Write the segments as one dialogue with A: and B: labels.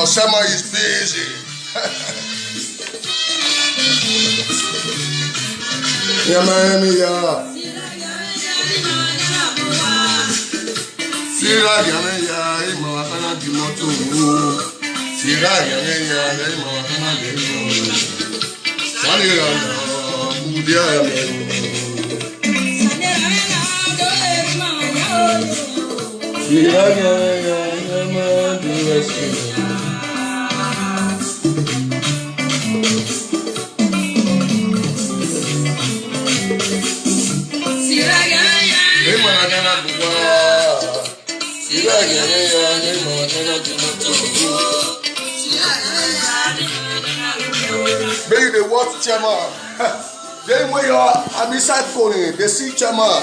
A: Osama is busy. Maybe they watch Chairman. Then when you are beside Coney, they see Chairman.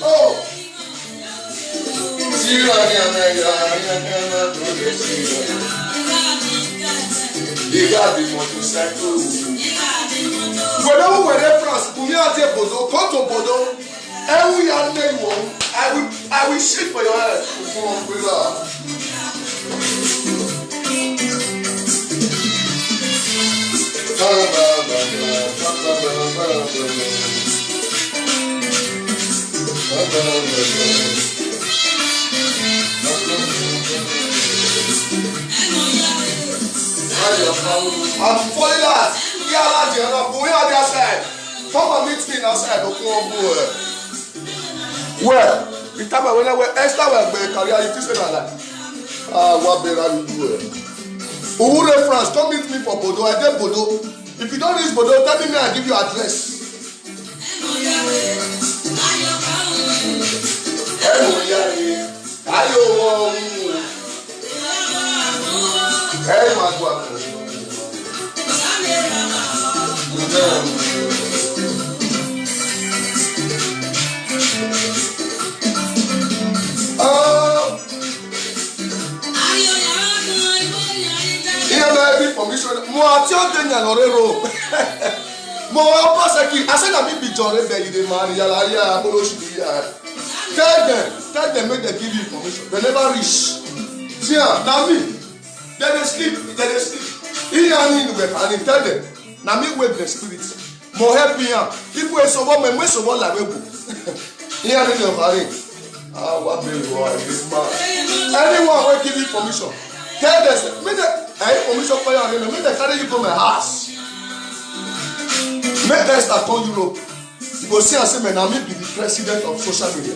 A: Oh. You got the motorcycle. Whenever we're in France, we are there, Bodo, come to Bodo. Every young man, I will shit for your head. I'm falling out. We are the outside. Come and meet me outside. Well, the time when I went Esther will be career, you say that. What better you do? Ure France, come meet me for Bodo. I get Bodo. If you don't reach Bodo, tell me I give you address. Hey, my God. Mo ati o de nyan orero. Mo pa se ki ase na mi bi jore be you dey marry yala ya bolo shi ya. Tell them make they give you information. They never reach. See na me. They sleep. He and we and tell them. Na me wake the spirit. Mo help me am. If we so what me so what la we go. He and the marry. What be boy this man. Anyone will give you information. Tell them make information for you and make them carry you to my house. Make them start on Europe. You go see and say, man, I may be the president of social media.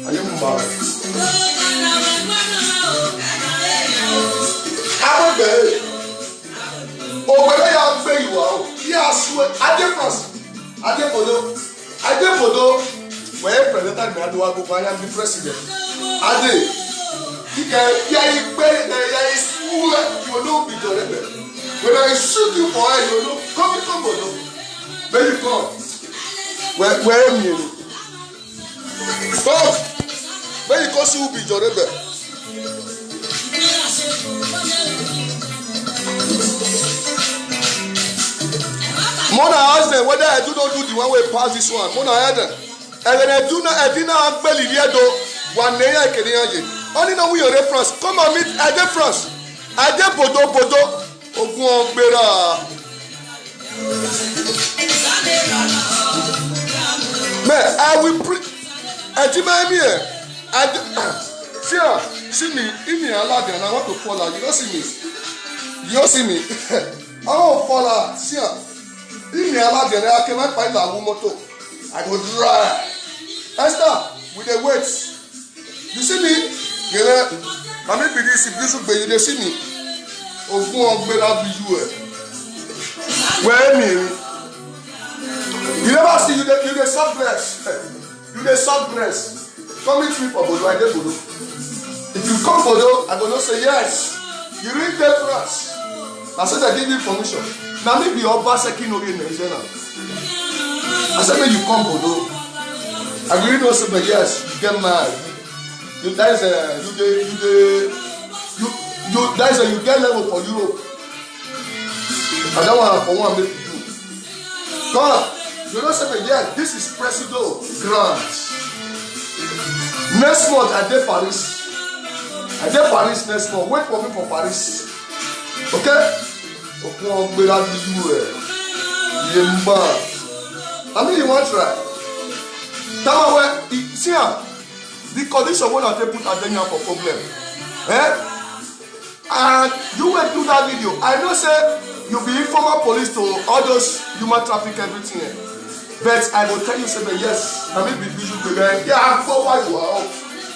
A: Are you married? I will be. Oh, whether you are very well, yes, I did first. I did Bodo. Where president me, I do go buy the president. I did. You know be tolerable. When I shoot you for her, you know, come Bodo. Where you come? Where am you? Come. Where you go see who be tolerable? Mona asked them whether I do not do the one way past this one. Mona asked them. And when I do not, I did not belly here though. One day I can hear you. Only know we are reference. Come and meet at the France. At the Bodo. Ogun Bera. Man, I will preach. I did my ear. See me. In me, and I want to follow. You don't see me. I don't follow. See in me, I cannot find a woman. I go dry. Esther, with the weights. You see me? I may be this if this will be you see me. Ogun Bera be you. Where me? You never see you the soft dress. You the soft dress. Come meet me for Bodo. I get Bodo. If you come Bodo, I gonna say yes. You read the France. I said I give you permission. Now maybe your boss can over in Nigeria. I said when you come Bodo, I really don't say but yes, you get married. You that is you get level for Europe. I don't want for one make you do. Come, you don't say but yes, this is Presido Grant. Next month I did Paris. Next month. Wait for me for Paris. Okay? I mean you want to try. Tell me see the condition when I put Adenia for problem. And you went through that video. I know say you be informal police to all those human traffic everything. But I will tell you say yes. I mean be visual baby. Yeah, for why you are.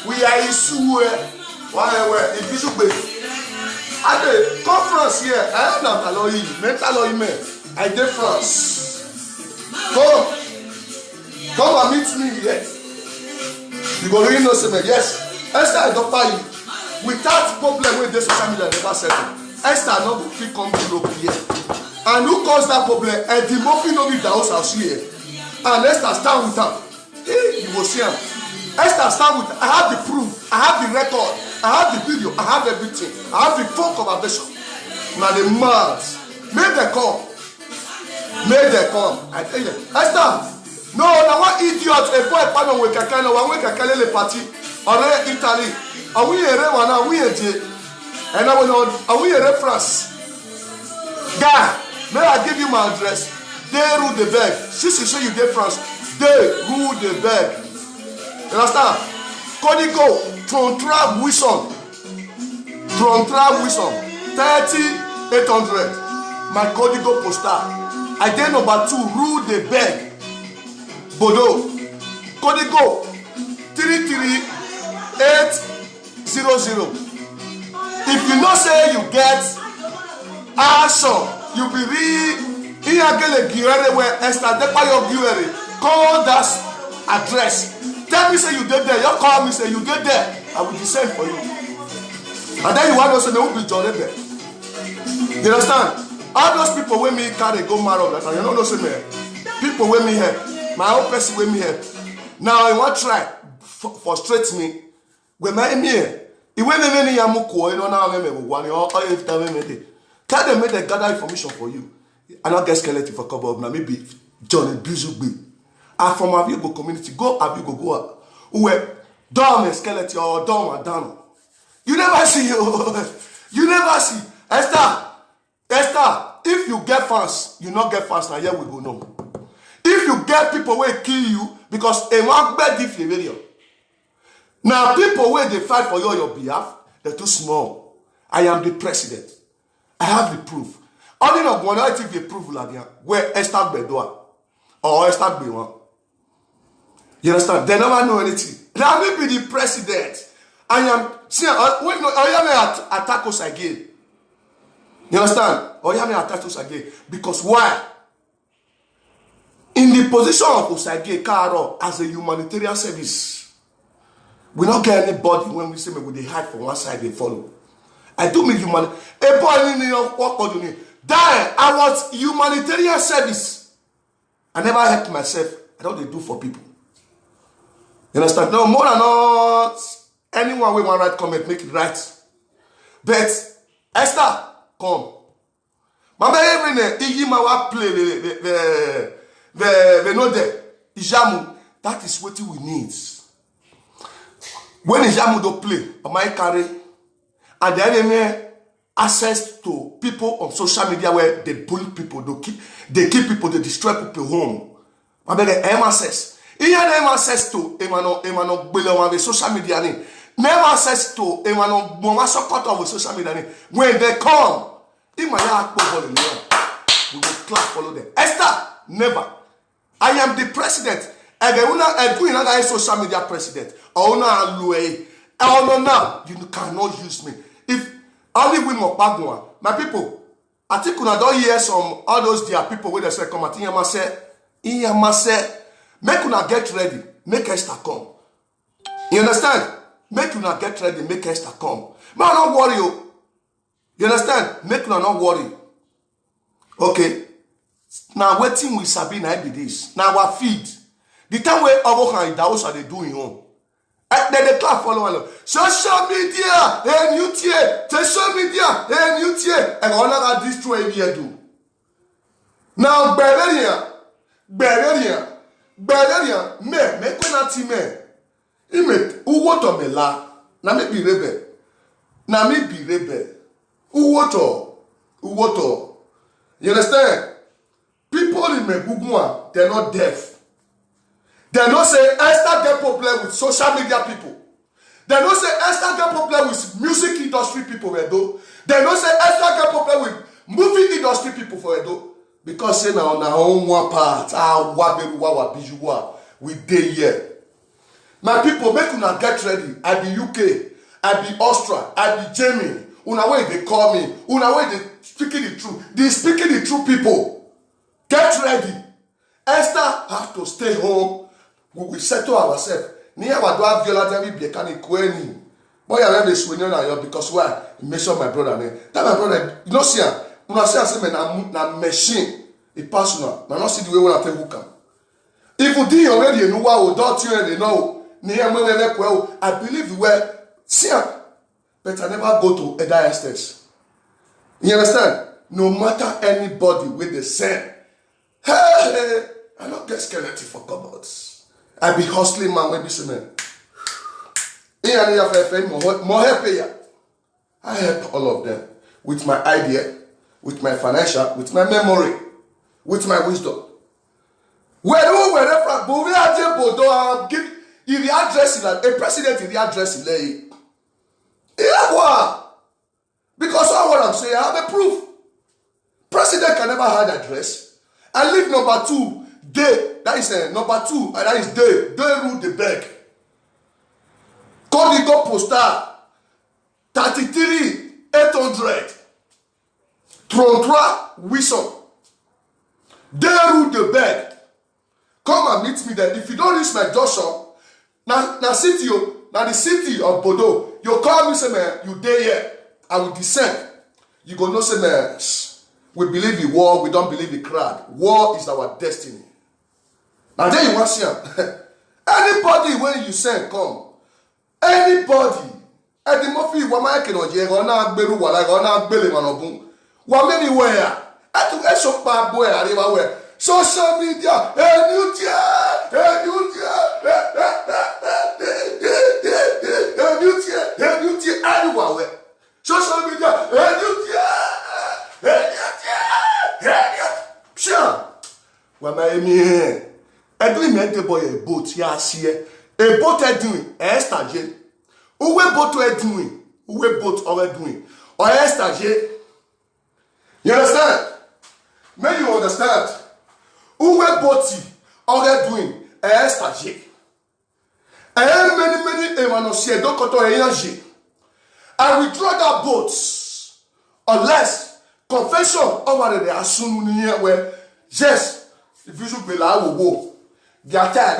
A: We are issue why in visual baby. At the conference here, I am not allowing mental man. I did France. Come and meet me here. You go really know say yes. Esther I don't buy you. Without problem with this social media never settle. Esther no go fit come to Europe here. And who caused that problem? And the Mofi no be the house here. And Esther stand with her. Hey, you will see him. Esther start with, I have the proof, I have the record, I have the video, I have everything, I have the phone conversation. Now the mad, make them come. Make them come. I tell you, Esther, no, now one idiot, a boy, pardon, we can kind of one week, I can the party, or Italy, are we a one, are we a J, and I will not, are we a reference? Guy, may I give you my address? They rule the bag. Since you say you get France, they rule the bag. You understand? Codigo, Trontra Wilson. Trontra Wilson. 30,800. My Codigo postal. I then number 2, rule the bag. Bodo. Codigo 33800. If you not say you get action, you be real. Where Esther call that address. Tell me say you did there. You call me say you did there. I will descend for you. And then you want to say they will be joined there. You understand? All those people when me carry go marry that you know say me. People when me help. My own person when me help. Now I want try frustrate me. When my me. It when me many yamuko you know now me one or if tell me tell them make they gather information for you. I not get skeleton for cover up now. Maybe John Bizugbe. And from Avigo community, go Avigo go. Where Dom skeleton or Dom and Dano. You never see you never see. Esther, if you get fans, you not get fans now. Here we go no. If you get people who kill you because a one bad video. Now people where they fight for you on your behalf, they're too small. I am the president. I have the proof. Only not one I think the proof like where Esther Bedoa or Esther Bewan. You understand? They never know anything. Let me be the president. I am see when I am attack us again. You understand? Or I am attack us again. Because why? In the position of Osage Karo as a humanitarian service, we don't get anybody when we say we they hide from one side, they follow. I do mean human. A boy in what do you die. I was humanitarian service. I never helped myself. I don't do for people. You understand? No more than not. Anyone will want to write comment, make it right. But Esther, come. Mama every Igimawa play the no there. Ijamu. That is what we need. When Ijamu don't play, Mama carry, and then access to people on social media where they bully people, they kill people, they destroy people home. I beg access. He had access to Emmanuel Below on social media. Never access to Emmanuel Momasokot of social media. When they come, we will clap follow them. Esther, never. I am the president. And I social media president. Oh no, now you cannot use me. If only we Mokpagwa, my people, I think when I don't hear some all those dear people where they say come at Iyamase, make una get ready, make Esther come. You understand? Make una get ready, make Esther come. Man, don't worry you. You understand? Make una not worry. Okay. Now waiting with Sabina be this. Now our feed. The time where Obohan that also they doing home. Then the clap follow. Social media, social media, and all that destroy here do. Now Berelia, me kwenati me. Ime uwoto me la. Na me be rebel. Uwoto. You understand? People in Megugua, they're not deaf. They don't say Esther get problem with social media people. They don't say Esther get problem with music industry people for Edo. They don't say Esther get problem with movie industry people for Edo. Because say now on our own one part, we dey here. My people, make una get ready. I be UK, I be Austria, I be Germany. Una way they call me. Una way they speaking the truth. They speaking the truth people. Get ready. Esther have to stay home. We will settle ourselves. Near what do I viola them be can kweni. Boy, I have a swing on because why? You mention my brother name. That my brother, you know, see, when I say na machine, it personal. Now not see the way when I tell who come. If you did already, you know what will don't you already know. I believe you were sick, but I never go to a diastase. You understand? No matter anybody with the same, hey, I don't get skeleton for cupboards. I be hustling man when this man. I help all of them with my idea, with my financial, with my memory, with my wisdom. If the address a president in the address because all what I'm saying, I have a proof. President can never hide address. I live number 2, day. That is number 2, and that is day. Day rule the beg. Codigo postal 33,800. Trontra Wilson. Day rule the beg. Come and meet me there. If you don't reach my junction, now the city of Bodo, you call me, say, man, you there here. I will descend. You go no say, man, we believe in war, we don't believe in crowd. War is our destiny. Now then you want to see anybody when you send come. Anybody. Eddie Murphy, wama eke no je na agberu wala na agbele manobun. Wa me ni where? Atu e so pa boy ariwa where? Social media, everywhere. Social media, Edwin met the boy a boat, a boat Edwin, stagiaire. Où est boat Edwin? Où est boat Edwin? Or stagiaire? You understand? May you understand? Où est boat Edwin? Stagiaire. And many évanciers donc quand on est âgé. I withdraw that boat unless confession over the assume where yes, if you should be like wo Giata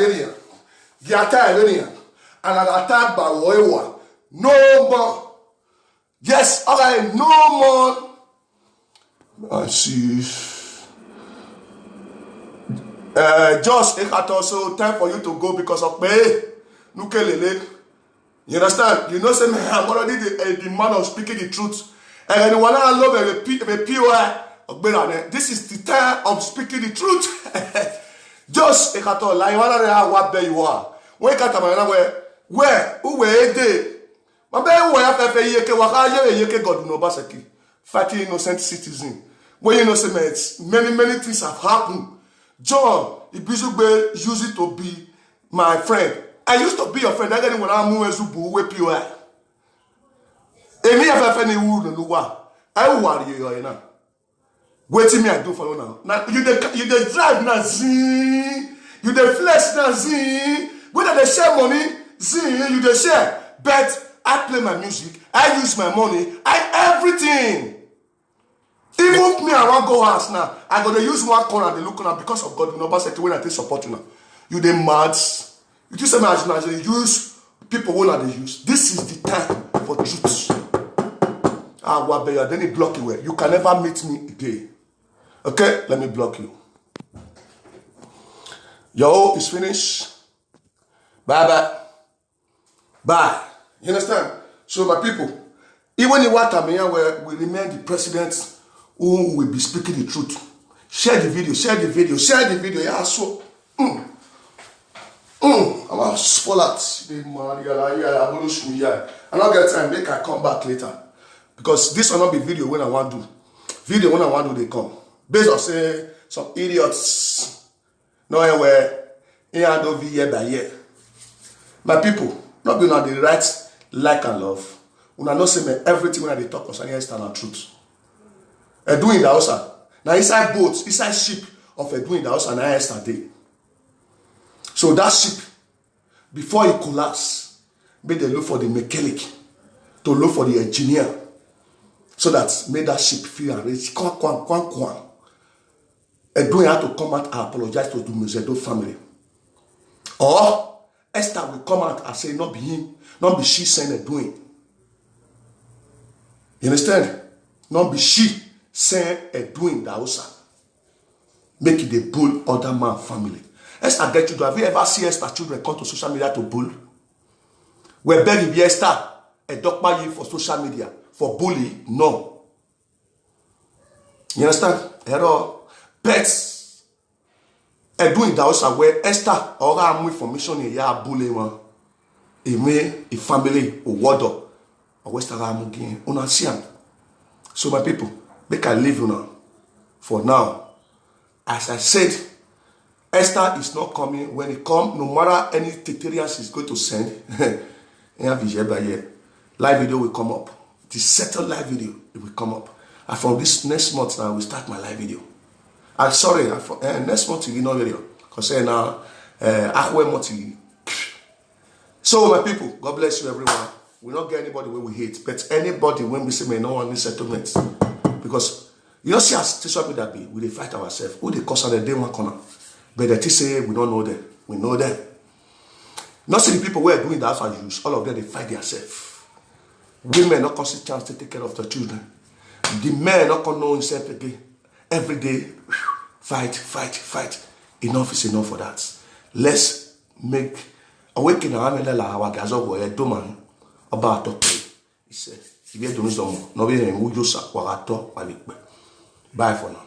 A: and an attack by Woewa. No more. Yes, alright, no more. I see. Just it had also time for you to go because of pay. Nukelele. You understand? You know, say, I'm already the man of speaking the truth. And when I love a POI, this is the time of speaking the truth. Just a cat all like what there you are. When cat where who were they? My baby, where I pay yeke God no basaki. Fighting innocent citizen. When you know, say, many things have happened. John, Ibizugbe used it to be my friend. I used to be your friend. I get when I move Zubu, we POI. Emi have any wood no wa. I worry you now. Waiting me I do follow now. Now you the drive now zing. You the flesh now zing. Whether they share money zing, you the share. But I play my music. I use my money. Everything. Even me I want go house now. I gotta use one corner they look on because of God. You know, but when I take support you now, you the mad. You just imagine they use people who are they use. This is the time for truth. Then he block you. You can never meet me again. Okay, let me block you. Yo, it's finished. Bye. You understand? So my people, even in what I'm here, where we remain the president who will be speaking the truth. Share the video. Yeah, so. I'm a spoiler. I don't get time. Make I come back later. Because this will not be video when I want to do. Video when I want to do, they come. Based on say some idiots. Nowhere. Here do year by year. My people, not be on the right like and love. When I know say me everything when I talk concerning external truth. Doing the house. Now inside boats, inside ship of doing the house and yesterday. So that ship, before it collapse, made they look for the mechanic, to look for the engineer, so that made that ship feel enriched. Edwin had to come out and apologize to the Muzedo family. Or Esther will come out and say, not be him, not be she saying Edwin. You understand? Not be she saying Edwin the Hausa. Make it a bull other man family. Esther get children. Have you ever seen Esther children come to social media to bull?
B: We beg if Esther a doctor you for social media for bully. No. You understand? Hello. Pets. A doing that also where Esther or more information in ya bully one. A family or water or West Aram again. Unasian. So my people, make I leave you now. For now, as I said, Esther is not coming. When it comes, no matter any tutorials she's going to send, live video will come up. The settled live video, it will come up. And from this next month now, we start my live video. I'm sorry, next month you know video. Because now, so my people, God bless you everyone. We don't get anybody where we hate, but anybody when we say may no one need settlements. Because you don't see us social media be, we fight ourselves. Who they cause on the day one corner. But they say we don't know them. We know them. Not see the people who are doing that as use, all of them they fight themselves. Women not cause a chance to take care of their children. The men not gonna know himself again. Every day, fight. Enough is enough for that. Let's make awaken our gazo boy doman about talk. He said, if you don't know, no be who you sa wagato. Bye for now.